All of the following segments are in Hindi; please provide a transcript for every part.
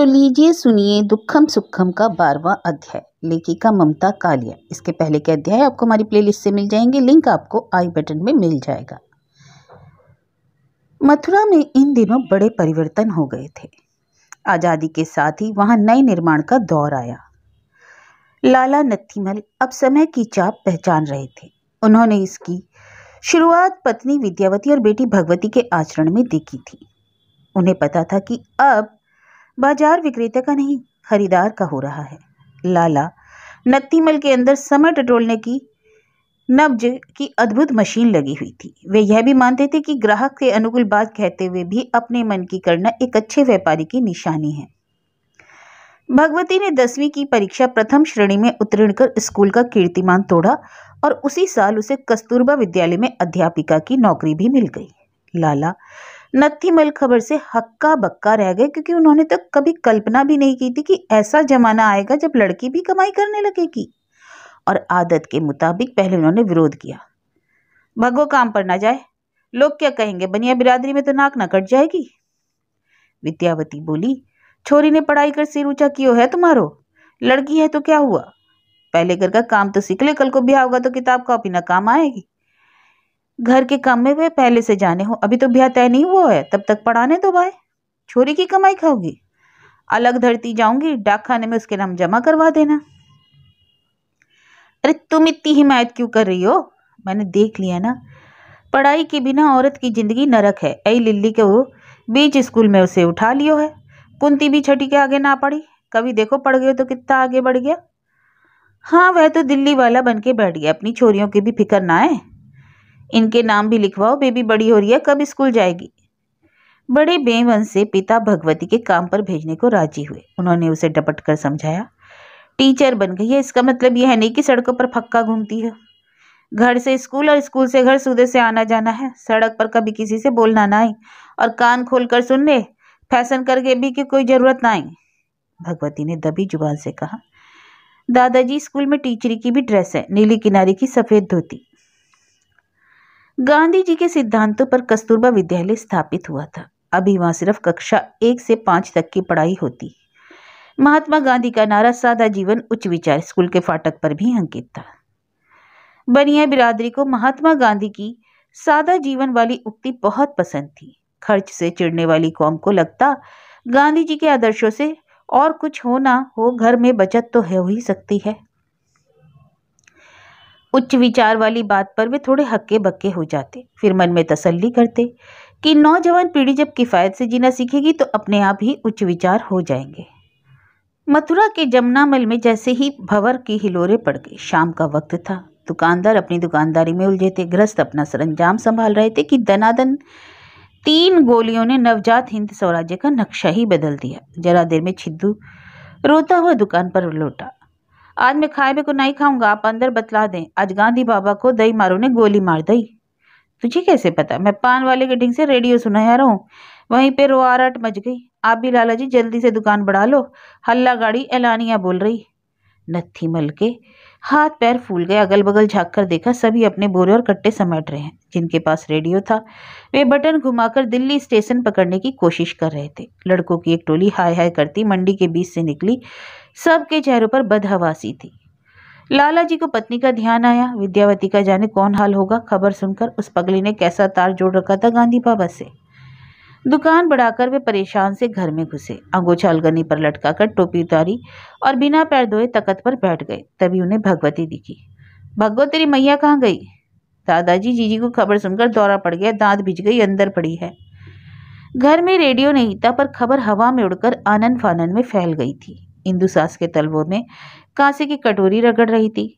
तो लीजिए सुनिए दुखम सुखम का 12वां अध्याय, लेखिका ममता कालिया। इसके पहले के अध्याय आपको हमारी प्लेलिस्ट से मिल जाएंगे, लिंक आपको आई बटन में मिल जाएगा। मथुरा में इन दिनों बड़े परिवर्तन हो गए थे। आजादी के साथ ही वहां नए निर्माण का दौर आया। लाला नत्थीमल अब समय की चाप पहचान रहे थे। उन्होंने इसकी शुरुआत पत्नी विद्यावती और बेटी भगवती के आचरण में देखी थी। उन्हें पता था कि अब बाजार विक्रेता का नहीं, खरीदार का हो रहा है। लाला नत्थीमल के अंदर समय टटोलने की नब्ज की अद्भुत मशीन लगी हुई थी। वे यह भी मानते थे कि ग्राहक के अनुकूल बात कहते हुए भी अपने मन की करना एक अच्छे व्यापारी की निशानी है। भगवती ने 10वीं की परीक्षा प्रथम श्रेणी में उत्तीर्ण कर स्कूल का कीर्तिमान तोड़ा और उसी साल उसे कस्तूरबा विद्यालय में अध्यापिका की नौकरी भी मिल गई। लाला नत्थीमल खबर से हक्का बक्का रह गए, क्योंकि उन्होंने तो कभी कल्पना भी नहीं की थी कि ऐसा जमाना आएगा जब लड़की भी कमाई करने लगेगी। और आदत के मुताबिक पहले उन्होंने विरोध किया। भगो काम पर ना जाए, लोग क्या कहेंगे, बनिया बिरादरी में तो नाक न कट जाएगी। विद्यावती बोली, छोरी ने पढ़ाई कर सिर ऊंचा कियो है तुम्हारो, लड़की है तो क्या हुआ, पहले घर का काम तो सीख ले, कल को ब्याह होगा तो किताब कॉपी ना काम आएगी। घर के काम में वे पहले से जाने हो, अभी तो ब्याह तय नहीं हुआ है, तब तक पढ़ाने दो भाई, छोरी की कमाई खाओगी। अलग धरती जाऊंगी, डाक खाने में उसके नाम जमा करवा देना। अरे तुम इतनी हिमायत क्यों कर रही हो, मैंने देख लिया ना, पढ़ाई के बिना औरत की जिंदगी नरक है। ऐ लिल्ली के वो बीच स्कूल में उसे उठा लियो है, कुंती भी छठी के आगे ना पड़ी, कभी देखो पढ़ गए तो कितना आगे बढ़ गया। हाँ वह तो दिल्ली वाला बन के बैठ गया, अपनी छोरियों की भी फिक्र ना है, इनके नाम भी लिखवाओ, बेबी बड़ी हो रही है, कब स्कूल जाएगी। बड़े बेमन से पिता भगवती के काम पर भेजने को राजी हुए। उन्होंने उसे डपट कर समझाया, टीचर बन गई है, इसका मतलब यह नहीं कि सड़कों पर फक्का घूमती है। घर से स्कूल और स्कूल से घर सूदे से आना जाना है, सड़क पर कभी किसी से बोलना ना आई, और कान खोल कर सुन ले, फैशन करके भी की कोई जरूरत ना आई। भगवती ने दबी जुबान से कहा, दादाजी स्कूल में टीचरी की भी ड्रेस है, नीली किनारी की सफेद धोती। गांधी जी के सिद्धांतों पर कस्तूरबा विद्यालय स्थापित हुआ था। अभी वहां सिर्फ कक्षा 1 से 5 तक की पढ़ाई होती। महात्मा गांधी का नारा सादा जीवन उच्च विचार स्कूल के फाटक पर भी अंकित था। बनिया बिरादरी को महात्मा गांधी की सादा जीवन वाली उक्ति बहुत पसंद थी। खर्च से चिढ़ने वाली कौम को लगता गांधी जी के आदर्शों से और कुछ हो ना हो, घर में बचत तो हो ही सकती है। उच्च विचार वाली बात पर वे थोड़े हक्के बक्के हो जाते, फिर मन में तसल्ली करते कि नौजवान पीढ़ी जब किफायत से जीना सीखेगी तो अपने आप ही उच्च विचार हो जाएंगे। मथुरा के जमुनामल में जैसे ही भंवर की हिलोरे पड़ गई, शाम का वक्त था। दुकानदार अपनी दुकानदारी में उलझे थे, गृहस्थ अपना सरंजाम संभाल रहे थे कि दनादन 3 गोलियों ने नवजात हिंद स्वराज्य का नक्शा ही बदल दिया। जरा देर में छिद्दू रोता हुआ दुकान पर लौटा, आज मैं खाए में को नहीं खाऊंगा, आप अंदर बतला दें, आज गांधी बाबा को दई मारो ने गोली मार दी। तुझे कैसे पता, मैं पान वाले के ढंग से रेडियो सुना आ रहा हूँ, वहीं पे रोआरट मच गई। आप भी लाला जी जल्दी से दुकान बढ़ा लो, हल्ला गाड़ी एलानिया बोल रही। नत्थीमल के हाथ पैर फूल गए, अगल बगल झाँक कर देखा, सभी अपने बोरे और कट्टे समेट रहे हैं। जिनके पास रेडियो था वे बटन घुमाकर दिल्ली स्टेशन पकड़ने की कोशिश कर रहे थे। लड़कों की एक टोली हाय हाय करती मंडी के बीच से निकली, सबके चेहरों पर बदहवासी थी। लाला जी को पत्नी का ध्यान आया, विद्यावती का जाने कौन हाल होगा। खबर सुनकर उस पगली ने कैसा तार जोड़ रखा था गांधी बाबा से। दुकान बढ़ाकर वे परेशान से घर में घुसे, अंगोछा अलगनी पर लटकाकर टोपी उतारी और बिना पैर धोए तख्त पर बैठ गए। तभी उन्हें भगवती दिखी। भगो तेरी मैया कहाँ गई। दादाजी जीजी को खबर सुनकर दौरा पड़ गया, दांत भिज गई, अंदर पड़ी है। घर में रेडियो नहीं था, पर खबर हवा में उड़कर आनन फानन में फैल गई थी। इंदु सास के तलवों में कांसे की कटोरी रगड़ रही थी।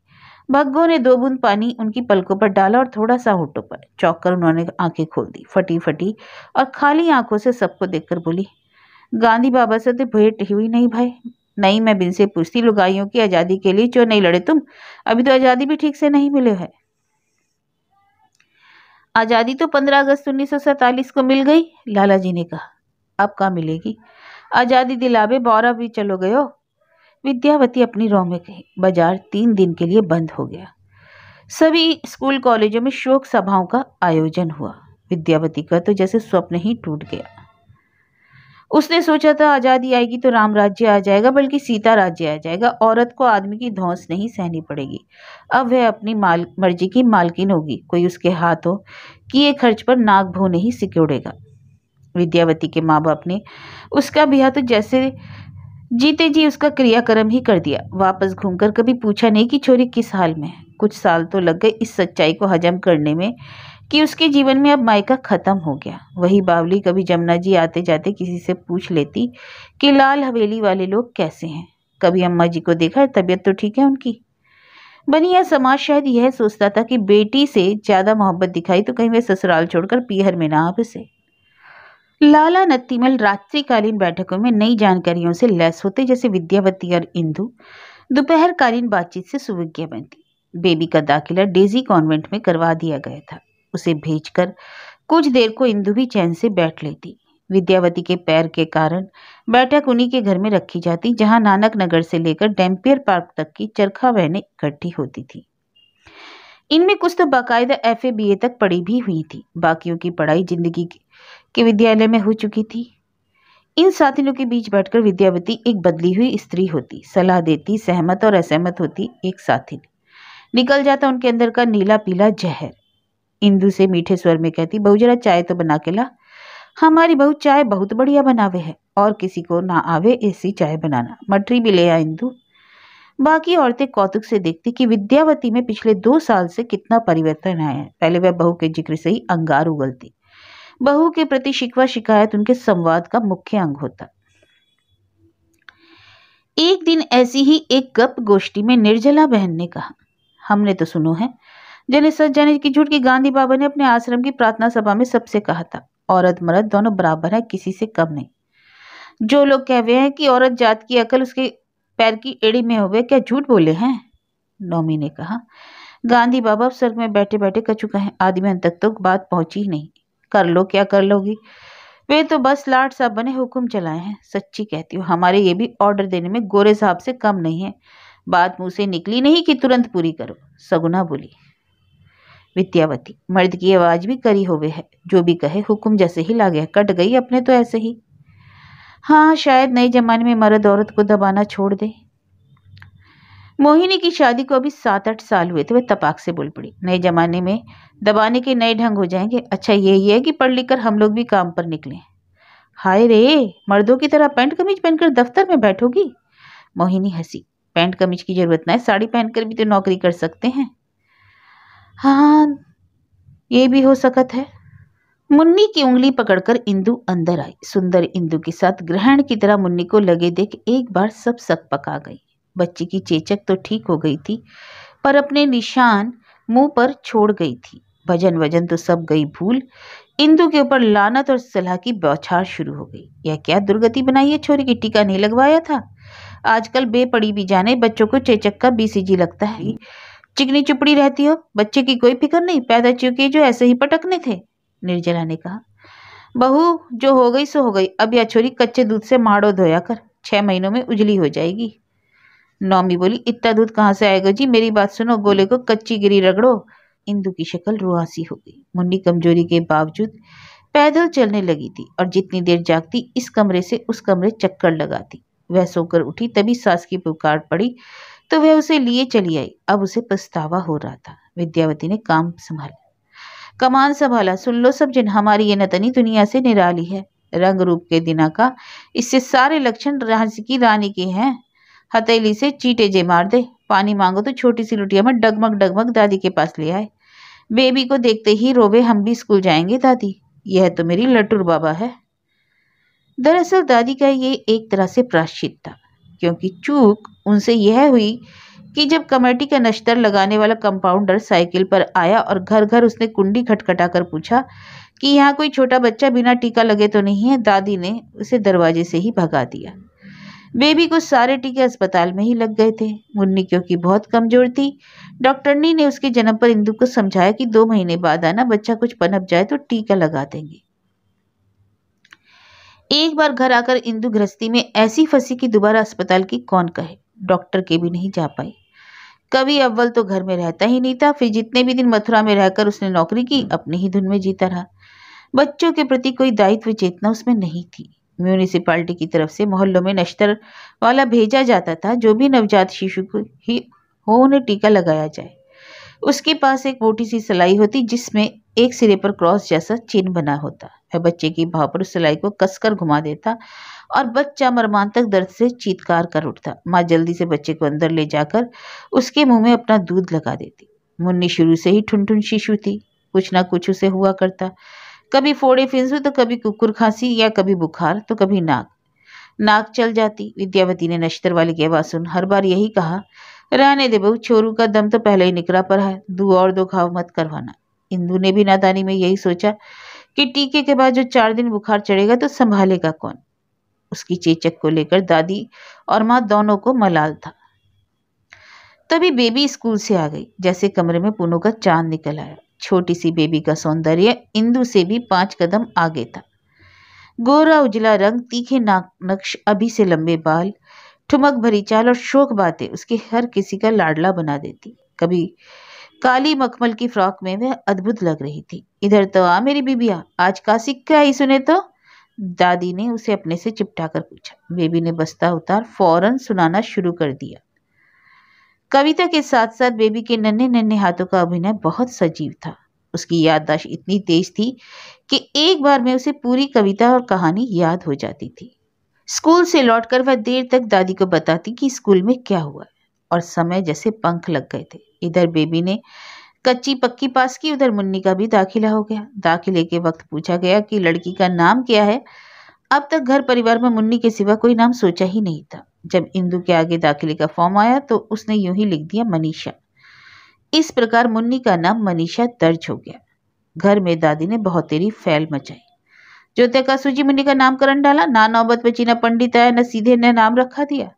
भग्गो ने 2 बूंद पानी उनकी पलकों पर डाला और थोड़ा सा होठों पर। चौंक कर उन्होंने आंखें खोल दी, फटी फटी और खाली आंखों से सबको देखकर बोली, गांधी बाबा से तो भेंट हुई नहीं भाई। नहीं, मैं बिन से पूछती, लुगाइयों की आज़ादी के लिए क्यों नहीं लड़े तुम, अभी तो आज़ादी भी ठीक से नहीं मिले है। आज़ादी तो 15 अगस्त 1947 को मिल गई, लाला जी ने कहा। अब कहाँ मिलेगी, आज़ादी दिलावे बौरा भी चलो गयो। विद्यावती अपनी रौ में कही। बाजार 3 दिन के लिए बंद हो गया। सभी स्कूल कॉलेजों में शोक सभाओं का आयोजन हुआ। विद्यावती का तो जैसे स्वप्न ही टूट गया। उसने सोचा था आजादी आएगी तो राम राज्य आ जाएगा, बल्कि सीता राज्य आ जाएगा। औरत को आदमी की धौंस नहीं सहनी पड़ेगी। अब वह अपनी मर्जी की मालकिन होगी। कोई उसके हाथों किए खर्च पर नाक भों नहीं सिकोड़ेगा। विद्यावती के माँ बाप ने उसका ब्याह तो जैसे जीते जी उसका क्रियाक्रम ही कर दिया। वापस घूमकर कभी पूछा नहीं कि छोरी किस हाल में है। कुछ साल तो लग गए इस सच्चाई को हजम करने में कि उसके जीवन में अब मायका खत्म हो गया। वही बावली कभी जमुना जी आते जाते किसी से पूछ लेती कि लाल हवेली वाले लोग कैसे हैं, कभी अम्मा जी को देखा, तबीयत तो ठीक है उनकी। बनिया समाज शायद यह सोचता था कि बेटी से ज्यादा मोहब्बत दिखाई तो कहीं वे ससुराल छोड़कर पीहर में ना आ बसे। लाला नत्तीमल रात्रिकालीन बैठकों में नई जानकारियों से लैस होते, जैसे विद्यावती और इंदु दोपहरकालीन बातचीत से सुविज्ञ बनती। बेबी का दाखिला डेजी कॉन्वेंट में करवा दिया गया था। उसे भेजकर कुछ देर को इंदु भी चैन से बैठ लेती। विद्यावती के पैर के कारण बैठक उन्हीं के घर में रखी जाती, जहां नानक नगर से लेकर डैम्पियर पार्क तक की चरखा बहनें इकट्ठी होती थी। इनमें कुछ तो बाकायदा FA BA तक पढ़ी भी हुई थी। बाकियों की पढ़ाई जिंदगी के विद्यालय में हो चुकी थी। इन साथियों के बीच बैठकर विद्यावती एक बदली हुई स्त्री होती, सलाह देती, सहमत और असहमत होती। एक साथी निकल जाता उनके अंदर का नीला पीला जहर। इंदु से मीठे स्वर में कहती, बहू जरा चाय तो बना के ला। हमारी बहू चाय बहुत बढ़िया बनावे है, और किसी को ना आवे ऐसी चाय बनाना। मटरी भी ले आ इंदु। बाकी औरतें कौतुक से देखती कि विद्यावती में पिछले 2 साल से कितना परिवर्तन आया है। पहले वह बहू के जिक्र से ही अंगार उगलती। बहू के प्रति शिकवा शिकायत उनके संवाद का मुख्य अंग होता। एक दिन ऐसी ही एक गप गोष्ठी में निर्जला बहन ने कहा, हमने तो सुनो है जने सच जाने की झूठ की गांधी बाबा ने अपने आश्रम की प्रार्थना सभा में सबसे कहा था, औरत मर्द दोनों बराबर है, किसी से कम नहीं। जो लोग कह रहे हैं कि औरत जात की अकल उसके पैर की एड़ी में होवे, क्या झूठ बोले हैं? नौमी ने कहा, गांधी बाबा स्वर्ग में बैठे बैठे कछु कहें, आदमी तक तो बात पहुंची ही नहीं। कर लो क्या कर लोगी, वे तो बस लाट साहब बने हुक्म चलाए हैं। सच्ची कहती हूँ, हमारे ये भी ऑर्डर देने में गोरे साहब से कम नहीं है। बात मुंह से निकली नहीं कि तुरंत पूरी करो, सगुना बोली। विद्यावती, मर्द की आवाज भी करी होवे है, जो भी कहे हुक्म जैसे ही लागे, कट गई अपने तो ऐसे ही। हाँ, शायद नए जमाने में मर्द औरत को दबाना छोड़ दे। मोहिनी की शादी को अभी 7-8 साल हुए थे। वह तपाक से बोल पड़ी, नए जमाने में दबाने के नए ढंग हो जाएंगे। अच्छा यही है कि पढ़ लिख कर हम लोग भी काम पर निकले। हाय रे, मर्दों की तरह पैंट कमीज पहनकर दफ्तर में बैठोगी? मोहिनी हंसी, पैंट कमीज की जरूरत ना है, साड़ी पहनकर भी तो नौकरी कर सकते हैं। हाँ, ये भी हो सकत है। मुन्नी की उंगली पकड़कर इंदु अंदर आई। सुंदर इंदु के साथ ग्रहण की तरह मुन्नी को लगे देख एक बार सब सक पका गई। बच्ची की चेचक तो ठीक हो गई थी, पर अपने निशान मुंह पर छोड़ गई थी। भजन वजन तो सब गई भूल। इंदु के ऊपर लानत और सलाह की बौछार शुरू हो गई। यह क्या दुर्गति बनाई है छोरी की, टीका नहीं लगवाया था? आजकल बेपड़ी भी जाने बच्चों को चेचक का BCG लगता है। चिकनी चुपड़ी रहती हो, बच्चे की कोई फिक्र नहीं, पैदा चुके जो ऐसे ही पटकने थे। निर्जला ने कहा, बहू जो हो गई सो हो गई, अब यह छोरी कच्चे दूध से माड़ो धोया कर, 6 महीनों में उजली हो जाएगी। नौमी बोली, इतना दूध कहाँ से आएगा जी, मेरी बात सुनो, गोले को कच्ची गिरी रगड़ो। इंदु की शक्ल रुआसी हो गई। मुन्नी कमजोरी के बावजूद पैदल चलने लगी थी, और जितनी देर जागती इस कमरे से उस कमरे चक्कर लगाती। वह सोकर उठी तभी सास की पुकार पड़ी तो वह उसे लिए चली आई। अब उसे पछतावा हो रहा था। विद्यावती ने काम संभाला, कमान संभाला। सुन लो सब जन, हमारी ये नतनी दुनिया से निराली है, रंग रूप के दिना का, इससे सारे लक्षण राज की रानी के हैं। हथेली से चीटे जे मार दे, पानी मांगो तो छोटी सी लुटिया में डगमग डगमग दादी के पास ले आए। बेबी को देखते ही रोवे, हम भी स्कूल जाएंगे दादी, यह तो मेरी लटुर बाबा है। दरअसल दादी का ये एक तरह से प्रायश्चित था, क्योंकि चूक उनसे यह हुई कि जब कमेटी का नश्तर लगाने वाला कंपाउंडर साइकिल पर आया और घर घर उसने कुंडी खटखटा कर पूछा कि यहाँ कोई छोटा बच्चा बिना टीका लगे तो नहीं है, दादी ने उसे दरवाजे से ही भगा दिया। बेबी को सारे टीके अस्पताल में ही लग गए थे। मुन्नी क्योंकि बहुत कमजोर थी, डॉक्टरनी ने उसके जन्म पर इंदु को समझाया कि 2 महीने बाद आना, बच्चा कुछ पनप जाए तो टीका लगा देंगे। एक बार घर आकर इंदु गृहस्थी में ऐसी फंसी कि दोबारा अस्पताल की कौन कहे। डॉक्टर के भी नहीं जा पाई। कभी अव्वल तो घर में रहता ही नहीं था, फिर जितने भी दिन मथुरा में रहकर उसने नौकरी की, अपनी ही धुन में जीता रहा। बच्चों के प्रति कोई दायित्व चेतना उसमें नहीं थी। म्यूनिसिपालिटी की तरफ से मोहल्लों में नश्तर वाला भेजा जाता था, जो भी नवजात शिशु को ही हो उन्हें टीका लगाया जाए। उसके पास एक मोटी सी सलाई होती जिसमें एक सिरे पर क्रॉस जैसा चिन्ह बना होता। वह बच्चे की भाव पर उस सलाई को कसकर घुमा देता और बच्चा मर्मांतक दर्द से चीत्कार कर उठता। माँ जल्दी से बच्चे को अंदर ले जाकर उसके मुंह में अपना दूध लगा देती। मुन्नी शुरू से ही ठुनठुन शिशु थी, कुछ ना कुछ उसे हुआ करता। कभी फोड़े फिंसू तो कभी कुकुर खांसी या कभी बुखार तो कभी नाक चल जाती। विद्यावती ने नश्तर वाले की आवाज सुन हर बार यही कहा, रहने दे बहू, छोरू का दम तो पहले ही निकला पर है, दो घाव मत करवाना। इंदु ने भी नादानी में यही सोचा कि टीके के बाद जो 4 दिन बुखार चढ़ेगा तो संभालेगा कौन। उसकी चेचक को लेकर दादी और माँ दोनों को मलाल था। तभी बेबी स्कूल से आ गई। जैसे कमरे में पुनू का चांद निकल आया। छोटी सी बेबी का सौंदर्य इंदु से भी 5 कदम आगे था। गोरा उजला रंग, तीखे नाक नक्श, अभी से लंबे बाल, ठुमक भरी चाल और शोक बातें उसके हर किसी का लाडला बना देती। कभी काली मखमल की फ्रॉक में वह अद्भुत लग रही थी। इधर तो आ मेरी बीबिया, आज का सिक्का ही सुने तो, दादी ने उसे अपने से चिपटा कर पूछा। बेबी ने बस्ता उतार फौरन सुनाना शुरू कर दिया। कविता के साथ साथ बेबी के नन्हे नन्हे हाथों का अभिनय बहुत सजीव था। उसकी याददाश्त इतनी तेज थी कि एक बार में उसे पूरी कविता और कहानी याद हो जाती थी। स्कूल से लौटकर वह देर तक दादी को बताती कि स्कूल में क्या हुआ, और समय जैसे पंख लग गए थे। इधर बेबी ने कच्ची पक्की पास की, उधर मुन्नी का भी दाखिला हो गया। दाखिले के वक्त पूछा गया कि लड़की का नाम क्या है। अब तक घर परिवार में मुन्नी के सिवा कोई नाम सोचा ही नहीं था। जब इंदु के आगे दाखिले का फॉर्म आया तो उसने यूं ही लिख दिया मनीषा। इस प्रकार मुन्नी का नाम मनीषा दर्ज हो गया। घर में दादी ने बहुत तेरी फैल मचाई। ज्योतिया का सूजी मुन्नी का नामकरण डाला, ना नौबत बची, ना पंडित आया, न सीधे न नाम रखा दिया।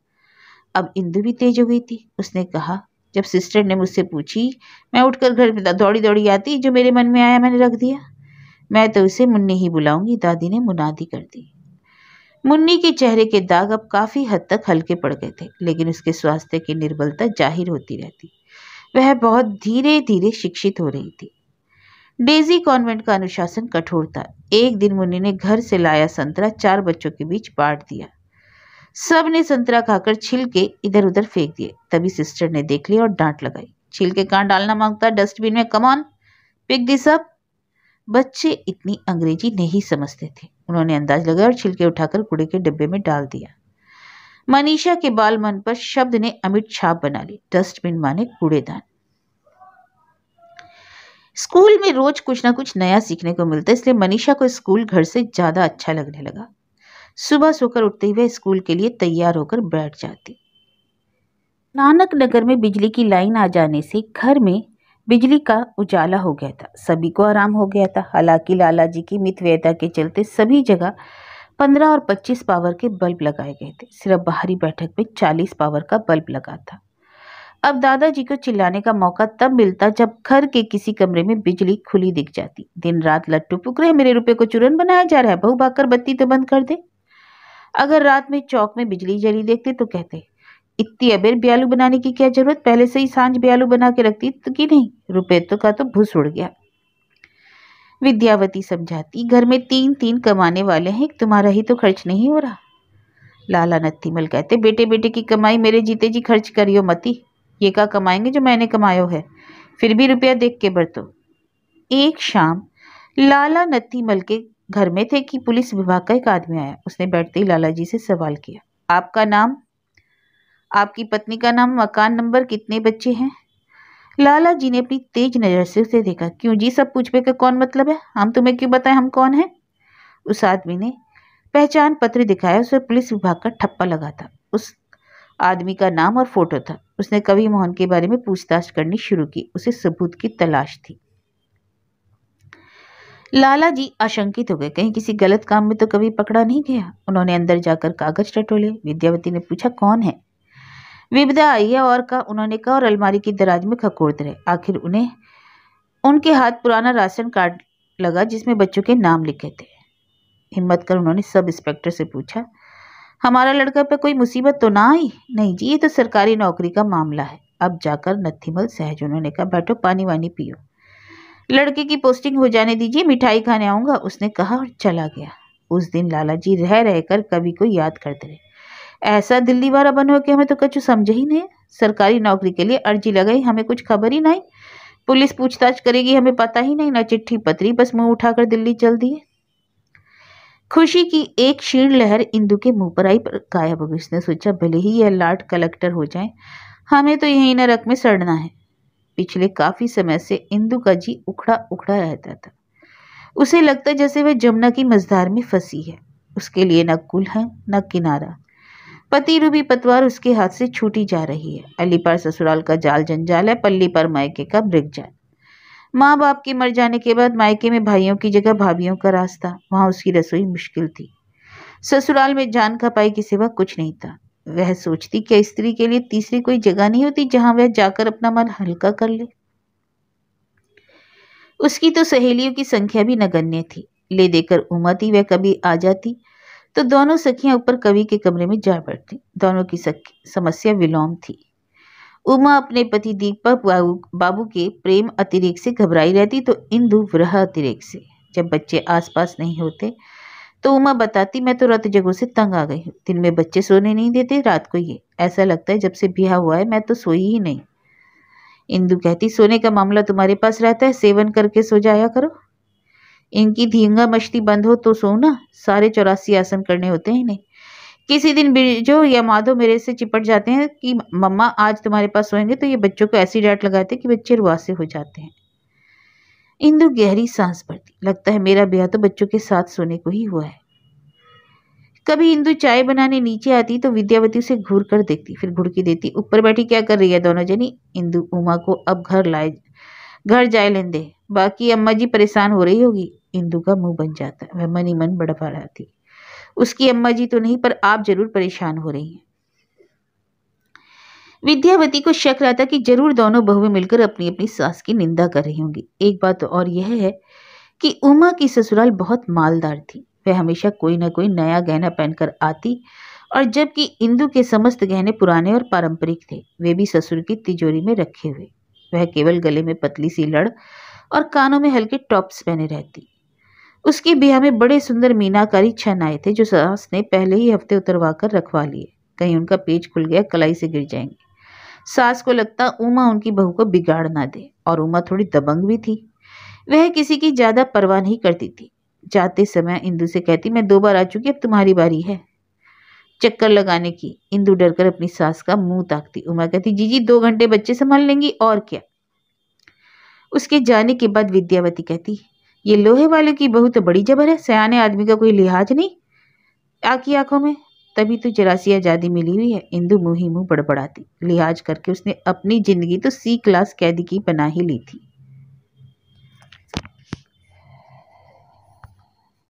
अब इंदु भी तेज हो गई थी। उसने कहा, जब सिस्टर ने मुझसे पूछी, मैं उठकर घर में दौड़ी दौड़ी आती, जो मेरे मन में आया मैंने रख दिया। मैं तो उसे मुन्नी ही बुलाऊंगी, दादी ने मुनादी कर दी। मुन्नी के चेहरे के दाग अब काफी हद तक हल्के पड़ गए थे, लेकिन उसके स्वास्थ्य की निर्बलता जाहिर होती रहती। वह बहुत धीरे धीरे शिक्षित हो रही थी। डेजी कॉन्वेंट का अनुशासन कठोर था। एक दिन मुन्नी ने घर से लाया संतरा 4 बच्चों के बीच बांट दिया। सब ने संतरा खाकर छिलके इधर उधर फेंक दिए। तभी सिस्टर ने देख लिया और डांट लगाई, छिलके कहाँ डालना मांगता, डस्टबिन में, come on, pick this up. बच्चे इतनी अंग्रेजी नहीं समझते थे। उन्होंने अंदाज लगाया और छिलके उठाकर कूड़े के डिब्बे में डाल दिया। मनीषा के बाल मन पर शब्द ने अमिट छाप बना ली, डस्टबिन माने कूड़ेदान। स्कूल में रोज कुछ ना कुछ नया सीखने को मिलता, इसलिए मनीषा को स्कूल घर से ज्यादा अच्छा लगने लगा। सुबह सोकर उठते ही वह स्कूल के लिए तैयार होकर बैठ जाती। नानक नगर में बिजली की लाइन आ जाने से घर में बिजली का उजाला हो गया था। सभी को आराम हो गया था। हालांकि लाला जी की मितव्ययता के चलते सभी जगह 15 और 25 पावर के बल्ब लगाए गए थे। सिर्फ बाहरी बैठक में 40 पावर का बल्ब लगा था। अब दादाजी को चिल्लाने का मौका तब मिलता जब घर के किसी कमरे में बिजली खुली दिख जाती। दिन रात लट्टू पुक रहे, मेरे रुपए को चूरन बनाया जा रहा है, बहू भागकर बत्ती तो बंद कर दे। अगर रात में चौक में बिजली जली देखते तो कहते, इतनी अबेर ब्यालू बनाने की क्या जरूरत, पहले से ही सांझ ब्यालू बना के रखती तो कि नहीं, रुपए तो का तो भूस उड़ गया। विद्यावती समझाती, घर में 3 कमाने वाले हैं, तुम्हारा ही तो खर्च नहीं हो रहा। लाला नत्थीमल कहते, बेटे बेटे की कमाई मेरे जीते जी खर्च करियो मती, ये का कमाएंगे जो मैंने कमायो है, फिर भी रुपया देख के बरतो। एक शाम लाला नत्थीमल के घर में थे कि पुलिस विभाग का एक आदमी आया। उसने बैठते ही लाला जी से सवाल किया, आपका नाम, आपकी पत्नी का नाम, मकान नंबर, कितने बच्चे हैं। लाला जी ने अपनी तेज नजर से उसे देखा। क्यों जी, सब पूछने का कौन मतलब है, हम तुम्हें क्यों बताएं हम कौन हैं। उस आदमी ने पहचान पत्र दिखाया। उसे पुलिस विभाग का ठप्पा लगा था। उस आदमी का नाम और फोटो था। उसने कवि मोहन के बारे में पूछताछ करनी शुरू की। उसे सबूत की तलाश थी। लाला जी आशंकित हो गए, कहीं किसी गलत काम में तो कभी पकड़ा नहीं गया। उन्होंने अंदर जाकर कागज टटोले। विद्यावती ने पूछा, कौन है। विविधा आई है और का, उन्होंने कहा, और अलमारी की दराज में खकोड़ते रहे। आखिर उन्हें उनके हाथ पुराना राशन कार्ड लगा जिसमें बच्चों के नाम लिखे थे। हिम्मत कर उन्होंने सब इंस्पेक्टर से पूछा, हमारा लड़का पे कोई मुसीबत तो ना आई। नहीं जी, ये तो सरकारी नौकरी का मामला है। अब जाकर नत्थीमल सहज। उन्होंने कहा, बैठो, पानी वानी पियो, लड़के की पोस्टिंग हो जाने दीजिए, मिठाई खाने आऊंगा, उसने कहा और चला गया। उस दिन लाला जी रह रहकर कवि को याद करते रहे। ऐसा दिल्ली वाला बनो कि हमें तो कछु समझे ही नहीं। सरकारी नौकरी के लिए अर्जी लगाई, हमें कुछ खबर ही नहीं। पुलिस पूछताछ करेगी, हमें पता ही नहीं, ना चिट्ठी पत्री, बस मुंह उठाकर दिल्ली चल दिए। खुशी की एक क्षीण लहर इंदु के मुंह पर आई, पर गायब हो गई। उसने सोचा, भले ही यह लाट कलेक्टर हो जाए, हमें तो यहीं नरक में सड़ना है। पिछले काफी समय से इंदु का जी उखड़ा उखड़ा रहता था। उसे लगता जैसे वह जमुना की मझधार में फंसी है। उसके लिए न कुल है न किनारा। पति रूपी पतवार उसके हाथ से छूटी जा रही है। अली पर ससुराल का जाल जंजाल है, पल्ली पर मायके का मृगजाल। माँ बाप के मर जाने के बाद मायके में भाइयों की जगह भाभियों का रास्ता। वहां उसकी रसोई मुश्किल थी। ससुराल में जान खपाई के सिवा कुछ नहीं था। वह सोचती, क्या स्त्री के लिए तीसरी कोई जगह नहीं होती जहां वह जाकर अपना मन हल्का कर ले। उसकी तो सहेलियों की संख्या भी नगण्य थी। ले देकर उमाती वह कभी आ जाती तो दोनों सखियां ऊपर कवि के कमरे में जा बैठती। दोनों की समस्या विलोम थी। उमा अपने पति दीपक बाबू के प्रेम अतिरेक से घबराई रहती, तो इंदु विरह अतिरेक से। जब बच्चे आसपास नहीं होते तो उमा बताती, मैं तो रात जगहों से तंग आ गई हूँ। दिन में बच्चे सोने नहीं देते, रात को ये ऐसा लगता है जब से ब्याह हुआ है मैं तो सोई ही नहीं। इंदु कहती, सोने का मामला तुम्हारे पास रहता है, सेवन करके सो जाया करो। इनकी धींगा मस्ती बंद हो तो सो ना, सारे 84 आसन करने होते हैं इन्हें। किसी दिन बिरजो या माधव मेरे से चिपट जाते हैं कि मम्मा आज तुम्हारे पास सोएंगे, तो ये बच्चों को ऐसी डांट लगाते कि बच्चे रुआसे हो जाते हैं। इंदु गहरी सांस भरती, लगता है मेरा ब्याह तो बच्चों के साथ सोने को ही हुआ है। कभी इंदु चाय बनाने नीचे आती तो विद्यावती उसे घूर कर देखती, फिर घुड़की देती, ऊपर बैठी क्या कर रही है दोनों जनी। इंदु उमा को अब घर जाए लेने दे, बाकी अम्मा जी परेशान हो रही होगी। इंदु का मुंह बन जाता, वह मन ही मन बड़बड़ा रहा थी। उसकी अम्मा जी तो नहीं, पर आप जरूर परेशान हो रही हैं। विद्यावती को शक रहा था कि जरूर दोनों बहुएं मिलकर अपनी अपनी सास की निंदा कर रही होंगी। एक बात और यह है कि उमा की ससुराल बहुत मालदार थी। वह हमेशा कोई न कोई नया गहना पहनकर आती, और जबकि इंदु के समस्त गहने पुराने और पारंपरिक थे, वे भी ससुर की तिजोरी में रखे हुए। वह केवल गले में पतली सी लड़ और कानों में हल्के टॉप्स पहने रहती। उसके ब्याह में बड़े सुंदर मीनाकारी छन आए थे, जो सास ने पहले ही हफ्ते उतरवा कर रखवा लिए। कहीं उनका पेच खुल गया, कलाई से गिर जाएंगे। सास को लगता उमा उनकी बहू को बिगाड़ ना दे, और उमा थोड़ी दबंग भी थी। वह किसी की ज्यादा परवाह नहीं करती थी। जाते समय इंदु से कहती, मैं 2 बार आ चुकी, अब तुम्हारी बारी है चक्कर लगाने की। इंदु डरकर अपनी सास का मुंह ताकती। उमा कहती, जीजी 2 घंटे बच्चे संभाल लेंगी और क्या। उसके जाने के बाद विद्यावती कहती, ये लोहे वाले की बहू तो बड़ी जबर है, सयाने आदमी का कोई लिहाज नहीं आकी आंखों में, तभी तो जरा सी आजादी मिली हुई है। इंदु मुंह ही मुंह बड़बड़ाती। लिहाज करके उसने अपनी जिंदगी तो C क्लास कैदी की बना ही ली थी।